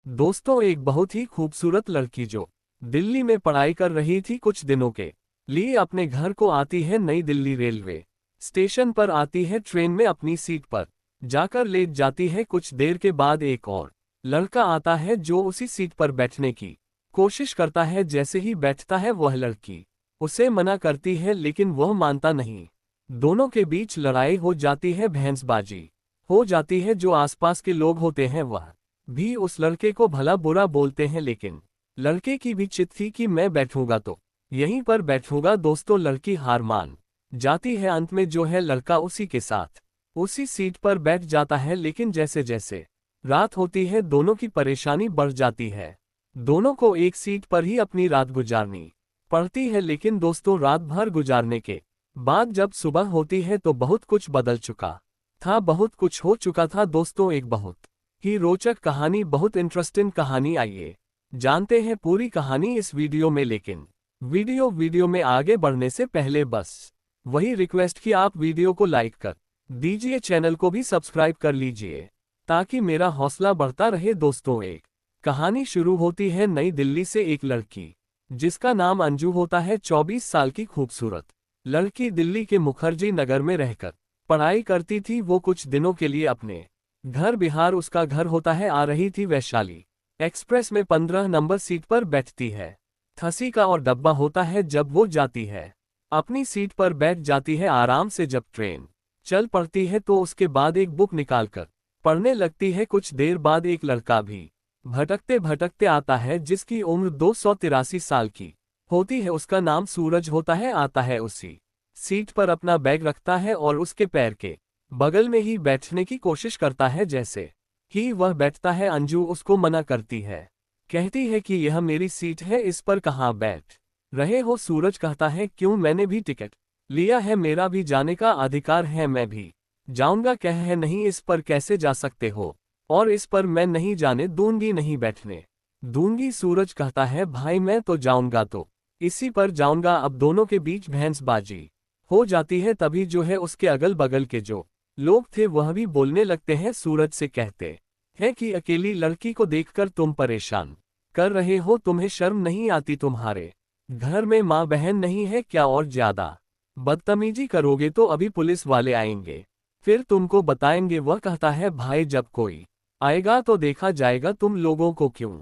दोस्तों, एक बहुत ही खूबसूरत लड़की जो दिल्ली में पढ़ाई कर रही थी कुछ दिनों के लिए अपने घर को आती है। नई दिल्ली रेलवे स्टेशन पर आती है, ट्रेन में अपनी सीट पर जाकर लेट जाती है। कुछ देर के बाद एक और लड़का आता है जो उसी सीट पर बैठने की कोशिश करता है। जैसे ही बैठता है वह लड़की उसे मना करती है, लेकिन वह मानता नहीं। दोनों के बीच लड़ाई हो जाती है, भैंसबाजी हो जाती है। जो आसपास के लोग होते हैं वह भी उस लड़के को भला बुरा बोलते हैं, लेकिन लड़के की भी चित थी कि मैं बैठूंगा तो यहीं पर बैठूंगा। दोस्तों, लड़की हार मान जाती है। अंत में जो है लड़का उसी के साथ उसी सीट पर बैठ जाता है। लेकिन जैसे जैसे रात होती है दोनों की परेशानी बढ़ जाती है। दोनों को एक सीट पर ही अपनी रात गुजारनी पड़ती है। लेकिन दोस्तों, रात भर गुजारने के बाद जब सुबह होती है तो बहुत कुछ बदल चुका था, बहुत कुछ हो चुका था। दोस्तों, एक बहुत ही रोचक कहानी, बहुत इंटरेस्टिंग कहानी। आइए जानते हैं पूरी कहानी इस वीडियो में। लेकिन वीडियो में आगे बढ़ने से पहले बस वही रिक्वेस्ट कि आप वीडियो को लाइक कर दीजिए, चैनल को भी सब्सक्राइब कर लीजिए ताकि मेरा हौसला बढ़ता रहे। दोस्तों, एक कहानी शुरू होती है नई दिल्ली से। एक लड़की जिसका नाम अंजू होता है, 24 साल की खूबसूरत लड़की दिल्ली के मुखर्जी नगर में रहकर पढ़ाई करती थी। वो कुछ दिनों के लिए अपने घर बिहार उसका घर होता है आ रही थी। वैशाली एक्सप्रेस में 15 नंबर सीट पर बैठती है। थसी का और डब्बा होता है। जब वो जाती है अपनी सीट पर बैठ जाती है आराम से। जब ट्रेन चल पड़ती है तो उसके बाद एक बुक निकालकर पढ़ने लगती है। कुछ देर बाद एक लड़का भी भटकते भटकते आता है जिसकी उम्र 283 साल की होती है। उसका नाम सूरज होता है। आता है उसी सीट पर अपना बैग रखता है और उसके पैर के बगल में ही बैठने की कोशिश करता है। जैसे ही वह बैठता है अंजू उसको मना करती है, कहती है कि यह मेरी सीट है, इस पर कहाँ बैठ रहे हो। सूरज कहता है, क्यों, मैंने भी टिकट लिया है, मेरा भी जाने का अधिकार है, मैं भी जाऊंगा। कह है, नहीं, इस पर कैसे जा सकते हो, और इस पर मैं नहीं जाने दूंगी, नहीं बैठने दूंगी। सूरज कहता है, भाई मैं तो जाऊंगा तो इसी पर जाऊंगा। अब दोनों के बीच भैंसबाजी हो जाती है। तभी जो है उसके अगल बगल के जो लोग थे वह भी बोलने लगते हैं। सूरज से कहते हैं कि अकेली लड़की को देखकर तुम परेशान कर रहे हो, तुम्हें शर्म नहीं आती, तुम्हारे घर में माँ बहन नहीं है क्या, और ज्यादा बदतमीजी करोगे तो अभी पुलिस वाले आएंगे, फिर तुमको बताएंगे। वह कहता है, भाई जब कोई आएगा तो देखा जाएगा, तुम लोगों को क्यों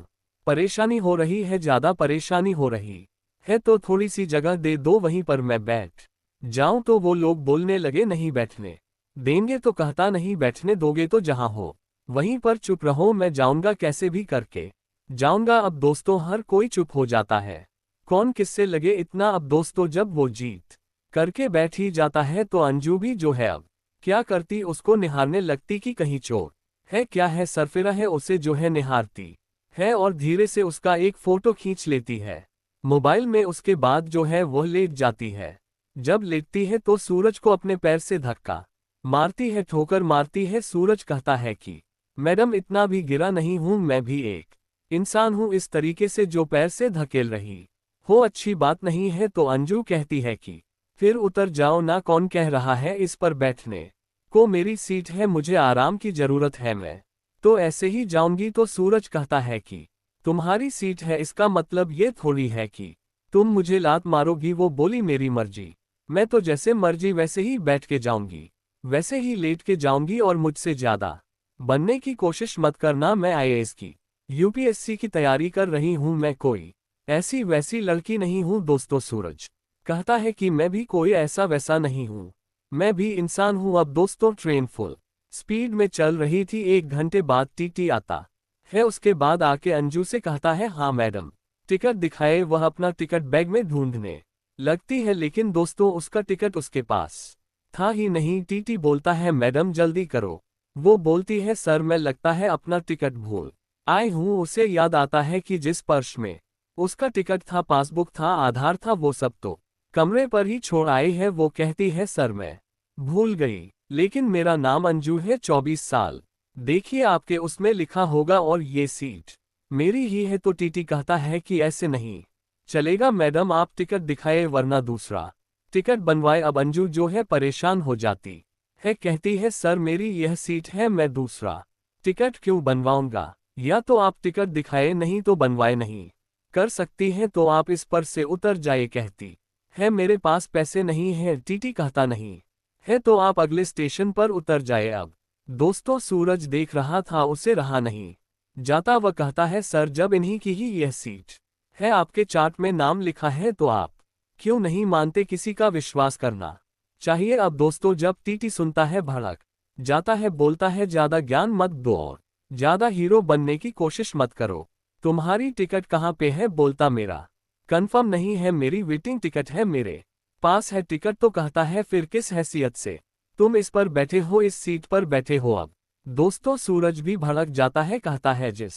परेशानी हो रही है, ज्यादा परेशानी हो रही है तो थोड़ी सी जगह दे दो, वहीं पर मैं बैठ जाऊं। तो वो लोग बोलने लगे, नहीं बैठने देंगे। तो कहता, नहीं बैठने दोगे तो जहां हो वहीं पर चुप रहो, मैं जाऊंगा, कैसे भी करके जाऊंगा। अब दोस्तों हर कोई चुप हो जाता है, कौन किससे लगे इतना। अब दोस्तों जब वो जीत करके बैठ ही जाता है तो अंजू भी जो है अब क्या करती, उसको निहारने लगती कि कहीं चोर है क्या है, सरफिरा है, उसे जो है निहारती है और धीरे से उसका एक फोटो खींच लेती है मोबाइल में। उसके बाद जो है वह लेट जाती है। जब लेटती है तो सूरज को अपने पैर से धक्का मारती है, ठोकर मारती है। सूरज कहता है कि मैडम इतना भी गिरा नहीं हूं, मैं भी एक इंसान हूं, इस तरीके से जो पैर से धकेल रही हो अच्छी बात नहीं है। तो अंजू कहती है कि फिर उतर जाओ ना, कौन कह रहा है इस पर बैठने को, मेरी सीट है, मुझे आराम की जरूरत है, मैं तो ऐसे ही जाऊंगी। तो सूरज कहता है कि तुम्हारी सीट है इसका मतलब ये थोड़ी है कि तुम मुझे लात मारोगी। वो बोली, मेरी मर्जी, मैं तो जैसे मर्जी वैसे ही बैठ के जाऊंगी, वैसे ही लेट के जाऊंगी, और मुझसे ज्यादा बनने की कोशिश मत करना। मैं आईएएस की यूपीएससी की तैयारी कर रही हूं, मैं कोई ऐसी वैसी लड़की नहीं हूं। दोस्तों, सूरज कहता है कि मैं भी कोई ऐसा वैसा नहीं हूं, मैं भी इंसान हूं। अब दोस्तों ट्रेन फुल स्पीड में चल रही थी। 1 घंटे बाद टीटी आता है। उसके बाद आके अंजू से कहता है, हाँ मैडम टिकट दिखाए। वह अपना टिकट बैग में ढूंढने लगती है, लेकिन दोस्तों उसका टिकट उसके पास था ही नहीं। टीटी बोलता है, मैडम जल्दी करो। वो बोलती है, सर मैं लगता है अपना टिकट भूल आई हूँ। उसे याद आता है कि जिस पर्स में उसका टिकट था, पासबुक था, आधार था, वो सब तो कमरे पर ही छोड़ आई है। वो कहती है, सर मैं भूल गई, लेकिन मेरा नाम अंजू है, 24 साल, देखिए आपके उसमें लिखा होगा, और ये सीट मेरी ही है। तो टीटी कहता है कि ऐसे नहीं चलेगा मैडम, आप टिकट दिखाए वरना दूसरा टिकट बनवाए। अब अंजू जो है परेशान हो जाती है, कहती है, सर मेरी यह सीट है, मैं दूसरा टिकट क्यों बनवाऊंगा, या तो आप टिकट दिखाए नहीं तो बनवाए नहीं कर सकती हैं तो आप इस पर से उतर जाए कहती है मेरे पास पैसे नहीं है टीटी कहता नहीं है तो आप अगले स्टेशन पर उतर जाए अब। दोस्तों सूरज देख रहा था उसे रहा नहीं जाता वह कहता है सर जब इन्हीं की ही यह सीट है आपके चार्ट में नाम लिखा है तो आप क्यों नहीं मानते किसी का विश्वास करना चाहिए अब। दोस्तों जब टीटी सुनता है भड़क जाता है बोलता है ज्यादा ज्ञान मत दो और ज्यादा हीरो बनने की कोशिश मत करो। तुम्हारी टिकट कहाँ पे है बोलता मेरा कंफर्म नहीं है मेरी वेटिंग टिकट है मेरे पास है टिकट तो कहता है फिर किस हैसियत से तुम इस पर बैठे हो इस सीट पर बैठे हो अब। दोस्तों सूरज भी भड़क जाता है कहता है जिस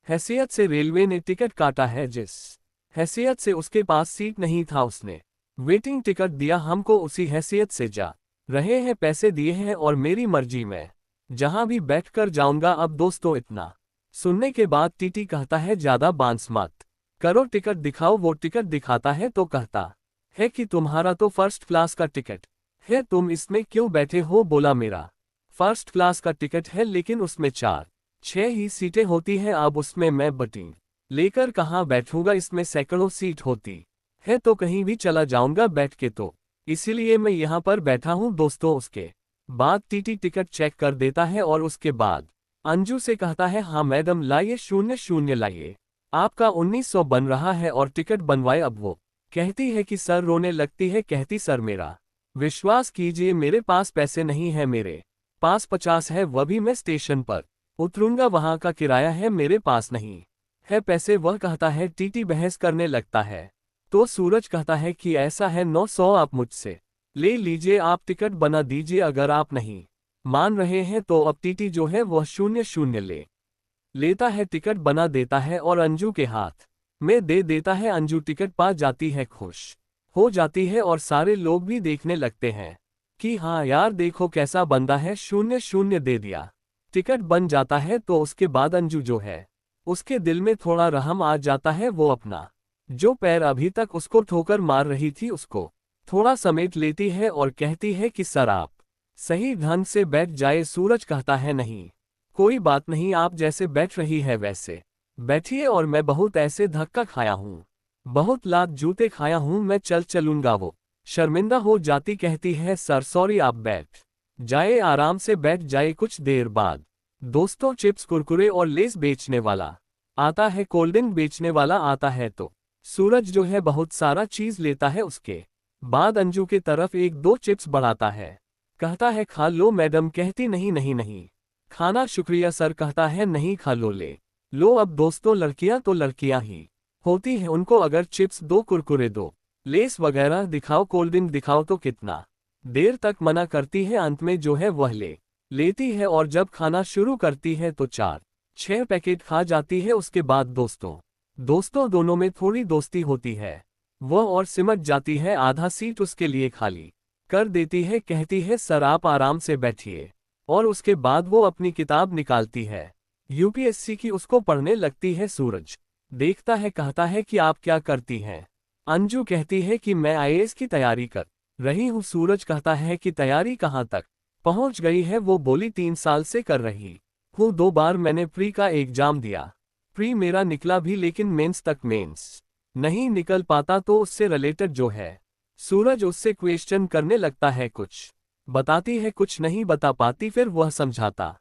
हैसियत से रेलवे ने टिकट काटा है जिस हैसियत से उसके पास सीट नहीं था उसने वेटिंग टिकट दिया हमको उसी हैसियत से जा रहे हैं पैसे दिए हैं और मेरी मर्जी में जहां भी बैठकर जाऊंगा अब। दोस्तों इतना सुनने के बाद टीटी कहता है ज्यादा बांस मत करो टिकट दिखाओ। वो टिकट दिखाता है तो कहता है कि तुम्हारा तो फर्स्ट क्लास का टिकट है तुम इसमें क्यों बैठे हो बोला मेरा फर्स्ट क्लास का टिकट है लेकिन उसमें 4-6 ही सीटें होती हैं अब उसमें मैं बटी लेकर कहाँ बैठूंगा इसमें सैकड़ों सीट होती है तो कहीं भी चला जाऊंगा बैठ के तो इसीलिए मैं यहाँ पर बैठा हूँ। दोस्तों उसके बाद टीटी टिकट चेक कर देता है और उसके बाद अंजू से कहता है हाँ मैडम लाइए 00 लाइए आपका 1900 बन रहा है और टिकट बनवाए। अब वो कहती है कि सर रोने लगती है कहती सर मेरा विश्वास कीजिए मेरे पास पैसे नहीं है मेरे पास 50 है वह भी मैं स्टेशन पर उतरूंगा वहां का किराया है मेरे पास नहीं है पैसे वह कहता है टीटी बहस करने लगता है तो सूरज कहता है कि ऐसा है 900 आप मुझसे ले लीजिए आप टिकट बना दीजिए अगर आप नहीं मान रहे हैं तो अब टीटी जो है वह 00 लेता है टिकट बना देता है और अंजू के हाथ में दे देता है। अंजू टिकट पा जाती है खुश हो जाती है और सारे लोग भी देखने लगते हैं कि हाँ यार देखो कैसा बंदा है 00 दे दिया टिकट बन जाता है। तो उसके बाद अंजू जो है उसके दिल में थोड़ा रहम आ जाता है वो अपना जो पैर अभी तक उसको ठोकर मार रही थी उसको थोड़ा समेट लेती है और कहती है कि सर आप सही ढंग से बैठ जाए। सूरज कहता है नहीं कोई बात नहीं आप जैसे बैठ रही है वैसे बैठिए और मैं बहुत ऐसे धक्का खाया हूँ बहुत लात जूते खाया हूँ मैं चलूंगा। वो शर्मिंदा हो जाती कहती है सर सॉरी आप बैठ जाए आराम से बैठ जाए। कुछ देर बाद दोस्तों चिप्स कुरकुरे और लेस बेचने वाला आता है कोल्ड ड्रिंक बेचने वाला आता है तो सूरज जो है बहुत सारा चीज लेता है उसके बाद अंजू के तरफ 1-2 चिप्स बढ़ाता है कहता है खा लो मैडम कहती नहीं नहीं नहीं खाना शुक्रिया सर कहता है नहीं खा लो ले लो। अब दोस्तों लड़कियां तो लड़कियां ही होती हैं उनको अगर चिप्स दो कुरकुरे दो लेस वगैरह दिखाओ कोल्ड ड्रिंक दिखाओ तो कितना देर तक मना करती है अंत में जो है वह लेती है और जब खाना शुरू करती है तो 4-6 पैकेट खा जाती है। उसके बाद दोस्तों दोनों में थोड़ी दोस्ती होती है वह और सिमट जाती है आधा सीट उसके लिए खाली कर देती है कहती है सर आप आराम से बैठिए और उसके बाद वो अपनी किताब निकालती है यूपीएससी की उसको पढ़ने लगती है। सूरज देखता है कहता है कि आप क्या करती हैं अंजू कहती है कि मैं आईएएस की तैयारी कर रही हूँ। सूरज कहता है कि तैयारी कहाँ तक पहुँच गई है वो बोली 3 साल से कर रही हूँ 2 बार मैंने प्री का एग्जाम दिया प्री मेरा निकला भी लेकिन मेंस तक मेंस नहीं निकल पाता तो उससे रिलेटेड जो है सूरज उससे क्वेश्चन करने लगता है कुछ बताती है कुछ नहीं बता पाती फिर वह समझाता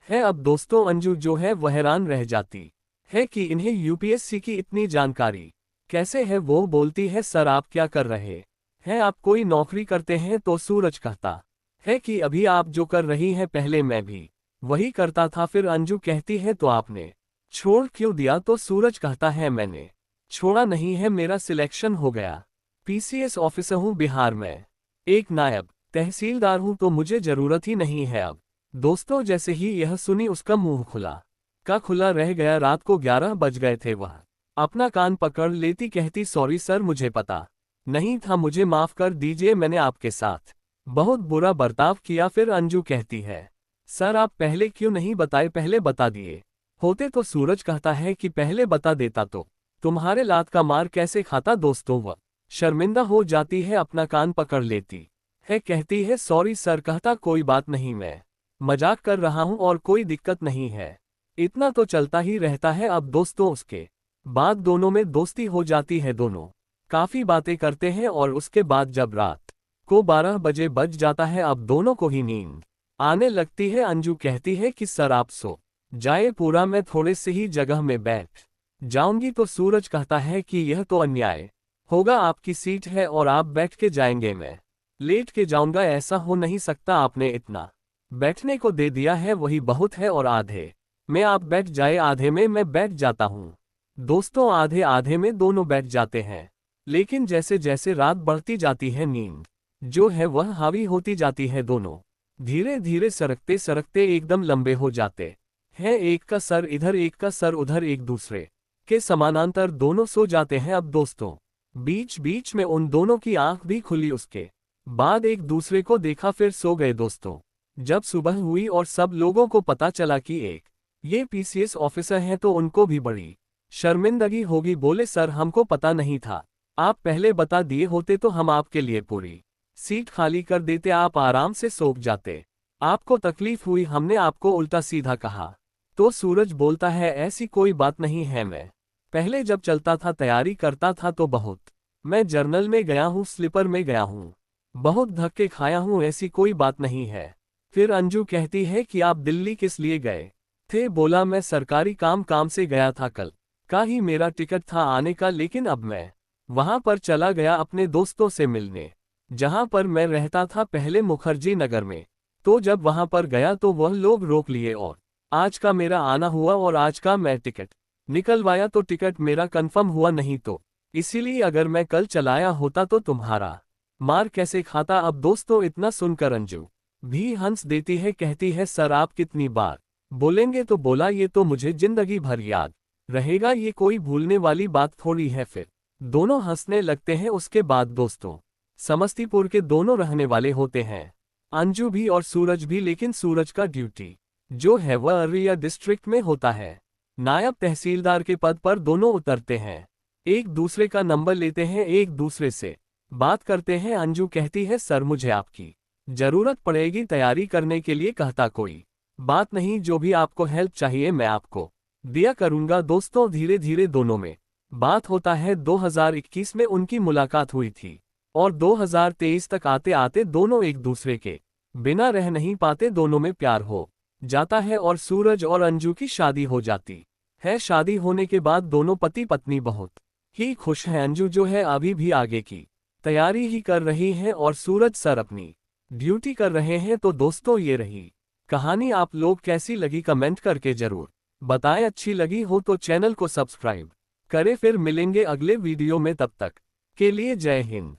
है। अब दोस्तों अंजू जो है वह हैरान रह जाती है कि इन्हें यूपीएससी की इतनी जानकारी कैसे है। वो बोलती है सर आप क्या कर रहे हैं आप कोई नौकरी करते हैं तो सूरज कहता है कि अभी आप जो कर रही हैं पहले मैं भी वही करता था। फिर अंजू कहती है तो आपने छोड़ क्यों दिया तो सूरज कहता है मैंने छोड़ा नहीं है मेरा सिलेक्शन हो गया पीसीएस ऑफिसर हूँ बिहार में एक नायब तहसीलदार हूँ तो मुझे जरूरत ही नहीं है अब। दोस्तों जैसे ही यह सुनी उसका मुंह खुला रह गया। रात को 11 बज गए थे वह अपना कान पकड़ लेती कहती सॉरी सर मुझे पता नहीं था मुझे माफ कर दीजिए मैंने आपके साथ बहुत बुरा बर्ताव किया। फिर अंजू कहती है सर आप पहले क्यों नहीं बताए पहले बता दिए होते तो सूरज कहता है कि पहले बता देता तो तुम्हारे लात का मार कैसे खाता। दोस्तों वह शर्मिंदा हो जाती है अपना कान पकड़ लेती है कहती है सॉरी सर कहता कोई बात नहीं मैं मजाक कर रहा हूं और कोई दिक्कत नहीं है इतना तो चलता ही रहता है अब दोस्तों। उसके बाद दोनों में दोस्ती हो जाती है, दोनों काफी बातें करते हैं और उसके बाद जब रात को 12 बजे बज जाता है अब दोनों को ही नींद आने लगती है। अंजू कहती है कि सर आप सो जाए पूरा, मैं थोड़े से ही जगह में बैठ जाऊंगी। तो सूरज कहता है कि यह तो अन्याय होगा, आपकी सीट है और आप बैठ के जाएंगे, मैं लेट के जाऊंगा, ऐसा हो नहीं सकता। आपने इतना बैठने को दे दिया है वही बहुत है, और आधे में आप बैठ जाए आधे में मैं बैठ जाता हूँ। दोस्तों आधे आधे में दोनों बैठ जाते हैं, लेकिन जैसे जैसे रात बढ़ती जाती है नींद जो है वह हावी होती जाती है। दोनों धीरे धीरे सरकते सरकते एकदम लंबे हो जाते हैं, एक का सर इधर एक का सर उधर, एक दूसरे के समानांतर दोनों सो जाते हैं। अब दोस्तों बीच बीच में उन दोनों की आंख भी खुली, उसके बाद एक दूसरे को देखा फिर सो गए। दोस्तों जब सुबह हुई और सब लोगों को पता चला कि एक ये पीसीएस ऑफिसर हैं तो उनको भी बड़ी शर्मिंदगी होगी। बोले सर हमको पता नहीं था, आप पहले बता दिए होते तो हम आपके लिए पूरी सीट खाली कर देते, आप आराम से सो जाते। आपको तकलीफ हुई, हमने आपको उल्टा सीधा कहा। तो सूरज बोलता है ऐसी कोई बात नहीं है, मैं पहले जब चलता था तैयारी करता था तो बहुत, मैं जर्नल में गया हूँ, स्लीपर में गया हूँ, बहुत धक्के खाया हूँ, ऐसी कोई बात नहीं है। फिर अंजू कहती है कि आप दिल्ली किस लिए गए थे? बोला मैं सरकारी काम से गया था, कल का ही मेरा टिकट था आने का, लेकिन अब मैं वहां पर चला गया अपने दोस्तों से मिलने, जहां पर मैं रहता था पहले मुखर्जी नगर में। तो जब वहां पर गया तो वह लोग रोक लिए और आज का मेरा आना हुआ और आज का मैं टिकट निकलवाया, तो टिकट मेरा कंफर्म हुआ नहीं, तो इसीलिए अगर मैं कल चलाया होता तो तुम्हारा मार कैसे खाता। अब दोस्तों इतना सुनकर अंजू भी हंस देती है, कहती है सर आप कितनी बार बोलेंगे? तो बोला ये तो मुझे जिंदगी भर याद रहेगा, ये कोई भूलने वाली बात थोड़ी है। फिर दोनों हंसने लगते हैं। उसके बाद दोस्तों समस्तीपुर के दोनों रहने वाले होते हैं, अंजू भी और सूरज भी, लेकिन सूरज का ड्यूटी जो है वह अररिया डिस्ट्रिक्ट में होता है। नायब तहसीलदार के पद पर दोनों उतरते हैं, एक दूसरे का नंबर लेते हैं, एक दूसरे से बात करते हैं। अंजू कहती है सर मुझे आपकी जरूरत पड़ेगी तैयारी करने के लिए, कहता कोई बात नहीं, जो भी आपको हेल्प चाहिए मैं आपको दिया करूंगा। दोस्तों धीरे धीरे दोनों में बात होता है। 2021 में उनकी मुलाकात हुई थी और 2023 तक आते आते दोनों एक दूसरे के बिना रह नहीं पाते, दोनों में प्यार हो जाता है और सूरज और अंजू की शादी हो जाती है। शादी होने के बाद दोनों पति पत्नी बहुत ही खुश हैं। अंजू जो है अभी भी आगे की तैयारी ही कर रही है और सूरज सर अपनी ड्यूटी कर रहे हैं। तो दोस्तों ये रही कहानी, आप लोग कैसी लगी कमेंट करके जरूर बताएं, अच्छी लगी हो तो चैनल को सब्सक्राइब करें। फिर मिलेंगे अगले वीडियो में, तब तक के लिए जय हिंद।